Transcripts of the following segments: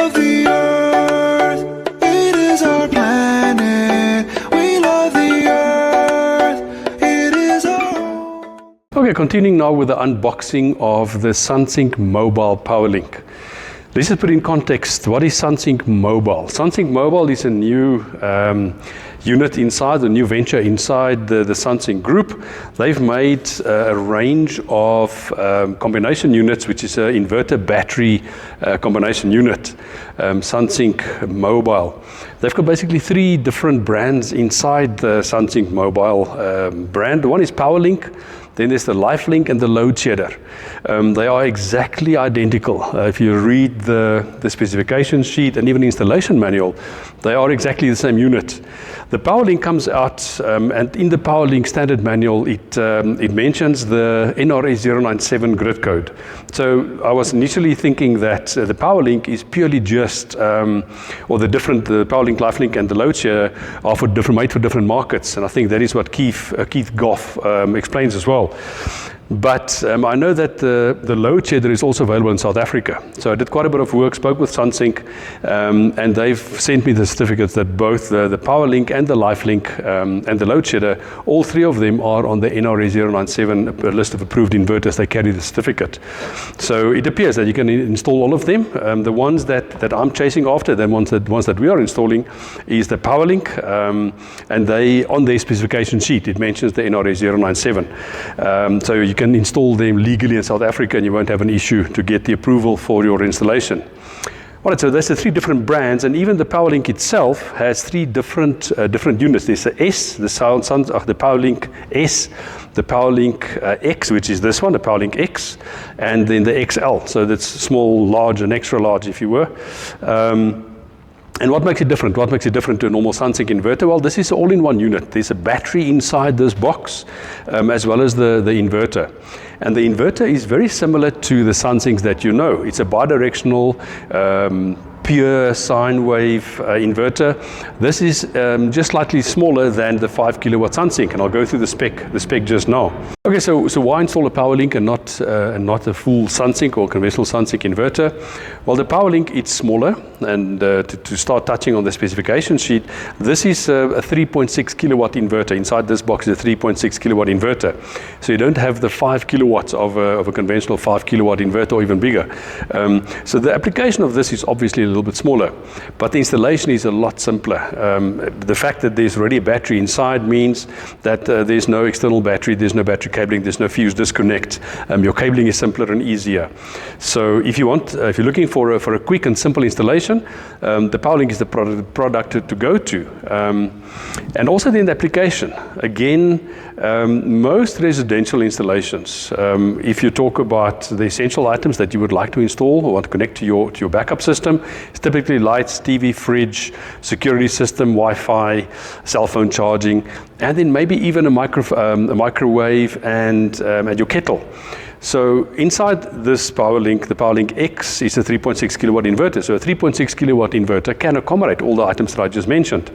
love the earth, it is our planet. We love the earth, it is our home. Okay, continuing now with the unboxing of the Sunsynk Mobile Powerlynk. Let's just put in context, what is Sunsynk Mobile? Sunsynk Mobile is a new unit inside, a new venture inside the Sunsynk group. They've made a range of combination units, which is an inverter battery combination unit, Sunsynk Mobile. They've got basically 3 different brands inside the Sunsynk Mobile brand. One is Powerlynk, then there's the LifeLink and the Load Shedder. They are exactly identical. If you read the specification sheet and even installation manual, they are exactly the same unit. The Powerlynk comes out, and in the Powerlynk standard manual, it mentions the NRS 097 grid code. So I was initially thinking that the Powerlynk is purely just, or the Powerlynk, LifeLink, and the Load Shedder are made for different markets, and I think that is what Keith Goff explains as well. But I know that the Load Shedder is also available in South Africa. So I did quite a bit of work, spoke with Sunsynk, and they've sent me the certificates that both the Powerlynk and the LifeLink and the Load Shedder, all 3 of them are on the NRS 097 list of approved inverters. They carry the certificate. So it appears that you can install all of them. The ones that I'm chasing after, the ones that we are installing, is the Powerlynk, and they, on their specification sheet, it mentions the NRS 097. So you can install them legally in South Africa and you won't have an issue to get the approval for your installation. All right, so that's the 3 different brands, and even the Powerlynk itself has 3 different units. There's the S, the Powerlynk S, the Powerlynk X, which is this one, the Powerlynk X, and then the XL. So that's small, large, and extra large, if you were. And what makes it different? What makes it different to a normal Sunsynk inverter? Well, this is all in one unit. There's a battery inside this box, as well as the inverter. And the inverter is very similar to the Sunsynks that you know. It's a bidirectional, pure sine wave inverter. This is just slightly smaller than the 5 kilowatt Sunsynk, and I'll go through the spec just now. Okay, so why install a Powerlynk and not a full Sunsynk or conventional Sunsynk inverter? Well, the Powerlynk, it's smaller, and to start touching on the specification sheet, this is a 3.6 kilowatt inverter. Inside this box is a 3.6 kilowatt inverter. So you don't have the 5 kilowatts of a conventional 5 kilowatt inverter or even bigger. So the application of this is obviously a little bit smaller, but the installation is a lot simpler. The fact that there's already a battery inside means that there's no external battery, there's no battery cabling, there's no fuse disconnect. Your cabling is simpler and easier. So if you're looking for a quick and simple installation, the Powerlynk is the product to go to. And also then the application. Again, most residential installations, if you talk about the essential items that you would like to install or want to connect to your backup system, it's typically lights, TV, fridge, security system, Wi-Fi, cell phone charging, and then maybe even a microwave and your kettle. So inside this Powerlynk, the Powerlynk X is a 3.6 kilowatt inverter. So a 3.6 kilowatt inverter can accommodate all the items that I just mentioned.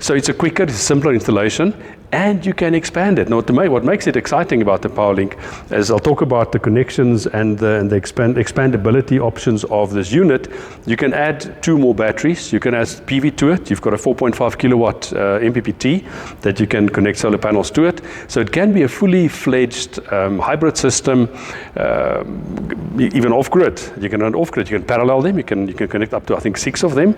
So it's a quicker, it's a simpler installation, and you can expand it. Now, what makes it exciting about the Powerlynk is I'll talk about the connections and the expandability options of this unit. You can add 2 more batteries. You can add PV to it. You've got a 4.5 kilowatt MPPT that you can connect solar panels to it. So it can be a fully fledged hybrid system, even off-grid. You can run off-grid. You can parallel them. You can connect up to, I think, 6 of them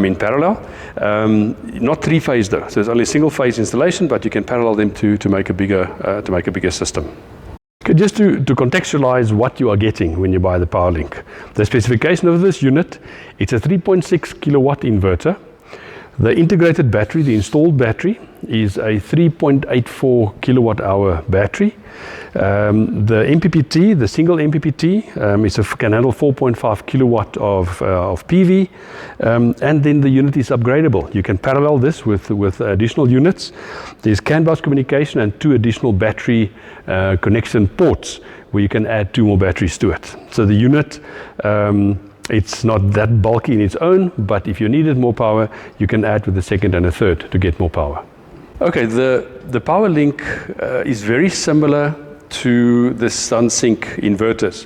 in parallel. Not 3-phase though. So it's only single-phase installation, but you can parallel them to make a bigger system. Okay, just to contextualize what you are getting when you buy the Powerlynk. The specification of this unit, it's a 3.6 kilowatt inverter. The integrated battery, the installed battery, is a 3.84 kilowatt hour battery. The MPPT, the single MPPT, can handle 4.5 kilowatt of PV, and then the unit is upgradable. You can parallel this with additional units. There's CAN bus communication and 2 additional battery connection ports where you can add 2 more batteries to it. So the unit, it's not that bulky in its own, but if you needed more power, you can add with a second and a third to get more power. Okay, the Powerlynk is very similar to the Sunsynk inverters.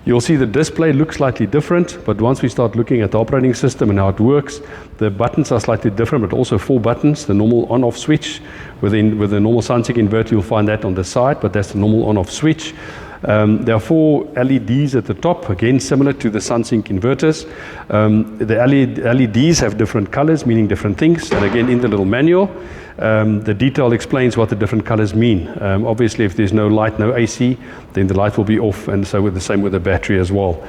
You'll see the display looks slightly different, but once we start looking at the operating system and how it works, the buttons are slightly different, but also 4 buttons. The normal on-off switch, with the normal Sunsynk inverter, you'll find that on the side, but that's the normal on-off switch. There are 4 LEDs at the top, again similar to the Sunsynk inverters. The LEDs have different colors, meaning different things, and again in the little manual, the detail explains what the different colors mean. Obviously, if there's no light, no AC, then the light will be off, and so with the same with the battery as well.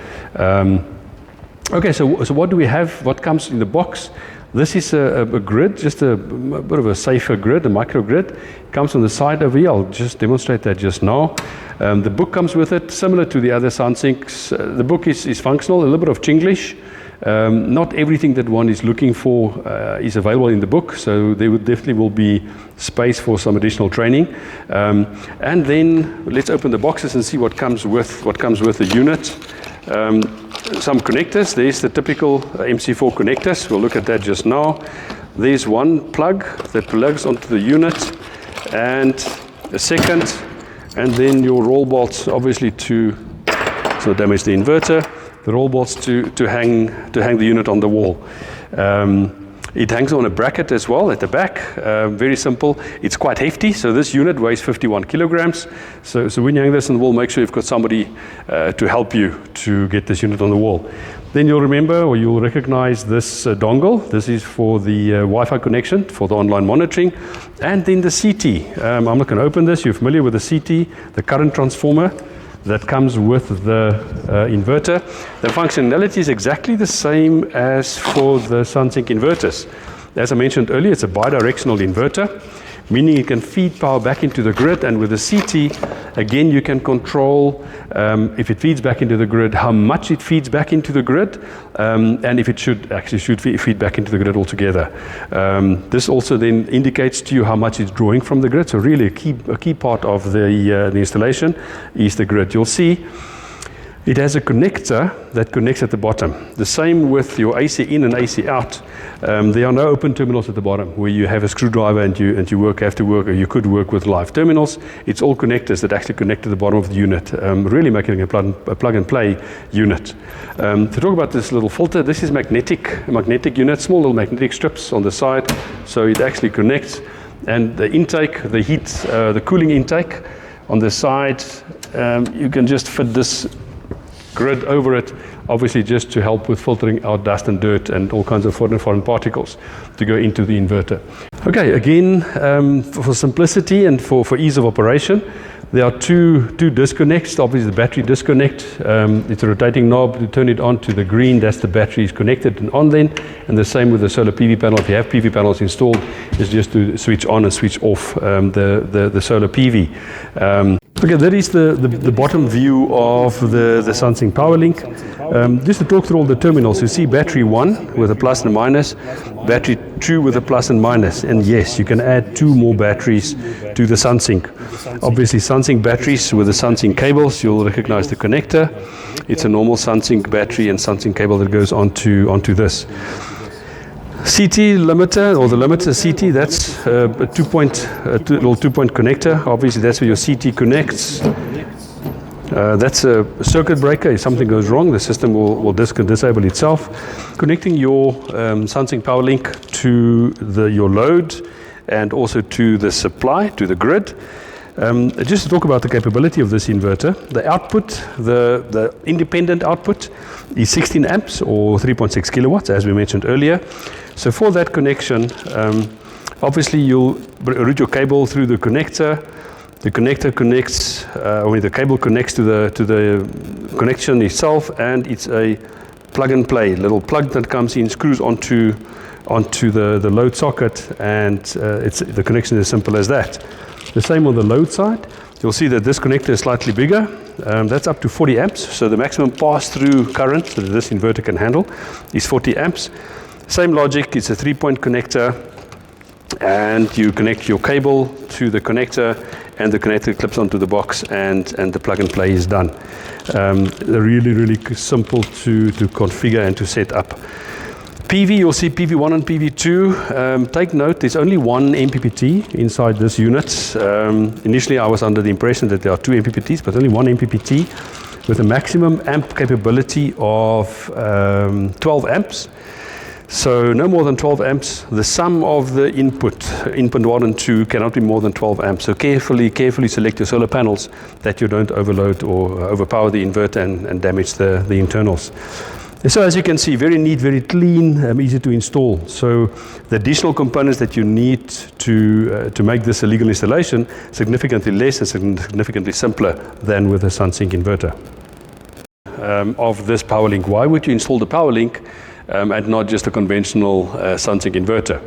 Okay, so what do we have? What comes in the box? This is a grid, just a bit of a safer grid, a microgrid. It comes on the side over here. I'll just demonstrate that just now. The book comes with it, similar to the other Sunsynks. The book is functional, a little bit of Chinglish. Not everything that one is looking for is available in the book, so there definitely will be space for some additional training. And then let's open the boxes and see what comes with the unit. Some connectors. There's the typical MC4 connectors. We'll look at that just now. There's one plug that plugs onto the unit, and a second, and then your roll bolts, obviously to not damage the inverter. The roll bolts to hang the unit on the wall. It hangs on a bracket as well at the back. Very simple. It's quite hefty, so this unit weighs 51 kilograms. So when you hang this on the wall, make sure you've got somebody to help you to get this unit on the wall. Then you'll remember, or you'll recognize this dongle. This is for the Wi-Fi connection, for the online monitoring. And then the CT. I'm not going to open this. You're familiar with the CT, the current transformer that comes with the inverter. The functionality is exactly the same as for the Sunsynk inverters. As I mentioned earlier, it's a bidirectional inverter, meaning it can feed power back into the grid, and with the CT, again, you can control if it feeds back into the grid, how much it feeds back into the grid, and if it should feed back into the grid altogether. This also then indicates to you how much it's drawing from the grid, so really a key part of the installation is the grid. You'll see it has a connector that connects at the bottom. The same with your AC in and AC out. There are no open terminals at the bottom where you have a screwdriver and you have to work, or you could work with live terminals. It's all connectors that actually connect to the bottom of the unit, really making a plug and play unit. To talk about this little filter, this is magnetic unit, small little magnetic strips on the side, so it actually connects. And the intake, the heat, the cooling intake on the side, you can just fit this grid over it, obviously just to help with filtering out dust and dirt and all kinds of foreign particles to go into the inverter. Okay, again, for simplicity and for ease of operation, there are two disconnects. Obviously the battery disconnect, it's a rotating knob. To turn it on to the green, that's the battery is connected and on then, and the same with the solar PV panel. If you have PV panels installed, it's just to switch on and switch off the solar PV. Okay, that is the bottom view of the Sunsynk Powerlynk. Just to talk through all the terminals, you see battery 1 with a plus and minus, battery 2 with a plus and minus, and yes, you can add 2 more batteries to the Sunsynk. Obviously Sunsynk batteries with the Sunsynk cables, you'll recognize the connector. It's a normal Sunsynk battery and Sunsynk cable that goes onto this. CT limiter, or the limiter CT, that's a little two-point connector. Obviously, that's where your CT connects. That's a circuit breaker. If something goes wrong, the system will disable itself. Connecting your Sunsynk Powerlynk to your load and also to the supply, to the grid. Just to talk about the capability of this inverter, the output, the independent output is 16 amps or 3.6 kilowatts, as we mentioned earlier. So for that connection, obviously you'll route your cable through the connector. The connector connects, the cable connects to the connection itself, and it's a plug and play. Little plug that comes in, screws onto the load socket, and the connection is as simple as that. The same on the load side. You'll see that this connector is slightly bigger. That's up to 40 amps. So the maximum pass-through current that this inverter can handle is 40 amps. Same logic, it's a 3-point connector, and you connect your cable to the connector, and the connector clips onto the box, and the plug and play is done. Really, really simple to configure and to set up. PV, you'll see PV1 and PV2. Take note, there's only one MPPT inside this unit. Initially, I was under the impression that there are 2 MPPTs, but only one MPPT. with a maximum amp capability of 12 amps. So no more than 12 amps. The sum of the input 1 and 2 cannot be more than 12 amps. So carefully select your solar panels that you don't overload or overpower the inverter and damage the internals. So as you can see, very neat, very clean, easy to install. So the additional components that you need to make this a legal installation, significantly less and significantly simpler than with a Sunsynk inverter. Of this Powerlynk, why would you install the Powerlynk and not just a conventional Sunsynk inverter?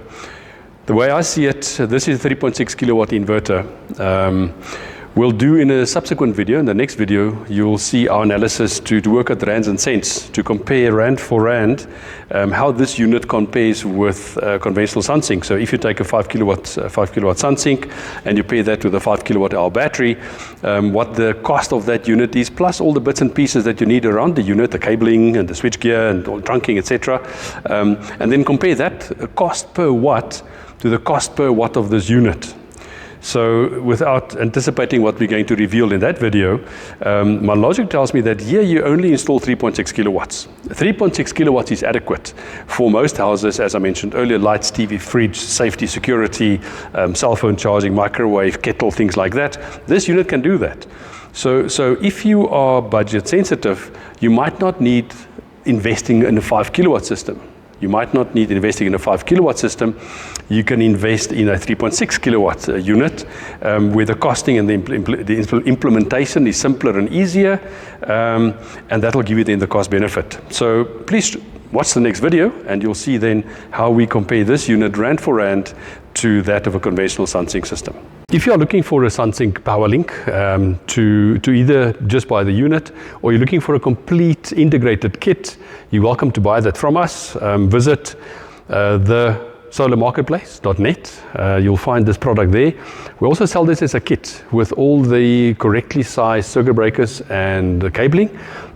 The way I see it, this is a 3.6 kilowatt inverter. We'll do in a subsequent video, in the next video, you'll see our analysis to work at rands and cents, to compare rand for rand, how this unit compares with conventional Sunsynk. So if you take a 5 kilowatt Sunsynk and you pair that with a 5 kilowatt hour battery, what the cost of that unit is, plus all the bits and pieces that you need around the unit, the cabling and the switchgear and all trunking, etc. And then compare that cost per watt to the cost per watt of this unit. So without anticipating what we're going to reveal in that video, my logic tells me that here you only install 3.6 kilowatts. 3.6 kilowatts is adequate for most houses, as I mentioned earlier, lights, TV, fridge, safety, security, cell phone charging, microwave, kettle, things like that. This unit can do that. So if you are budget sensitive, you might not need investing in a 5 kilowatt system. You might not need investing in a 5 kilowatt system. You can invest in a 3.6 kilowatt unit where the costing and the implementation is simpler and easier, and that will give you then the cost benefit. So please watch the next video and you'll see then how we compare this unit rand for rand to that of a conventional Sunsynk system. If you are looking for a Sunsynk Powerlynk to either just buy the unit, or you're looking for a complete integrated kit, you're welcome to buy that from us. Visit the solarmarketplace.net. You'll find this product there. We also sell this as a kit with all the correctly sized circuit breakers and the cabling,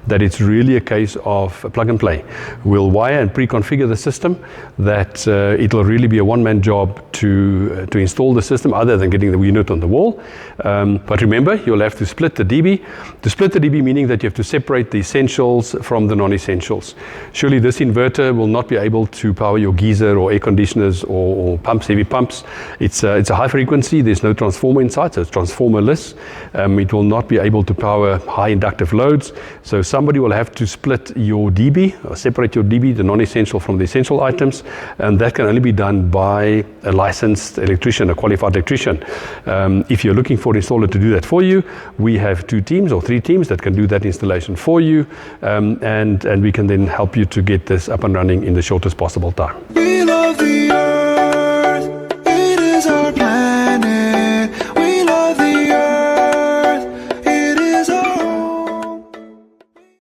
that it's really a case of plug and play. We'll wire and pre-configure the system that it'll really be a one-man job to install the system, other than getting the unit on the wall. But remember, you'll have to split the dB. To split the dB meaning that you have to separate the essentials from the non-essentials. Surely this inverter will not be able to power your geyser or air conditioners or pumps, heavy pumps. It's a high frequency, there's no transformer inside, so it's transformerless. It will not be able to power high inductive loads. So somebody will have to split your dB, or separate your dB, the non-essential from the essential items, and that can only be done by a licensed electrician, a qualified electrician. If you're looking for an installer to do that for you, we have 2 teams or 3 teams that can do that installation for you, and we can then help you to get this up and running in the shortest possible time. We love the earth.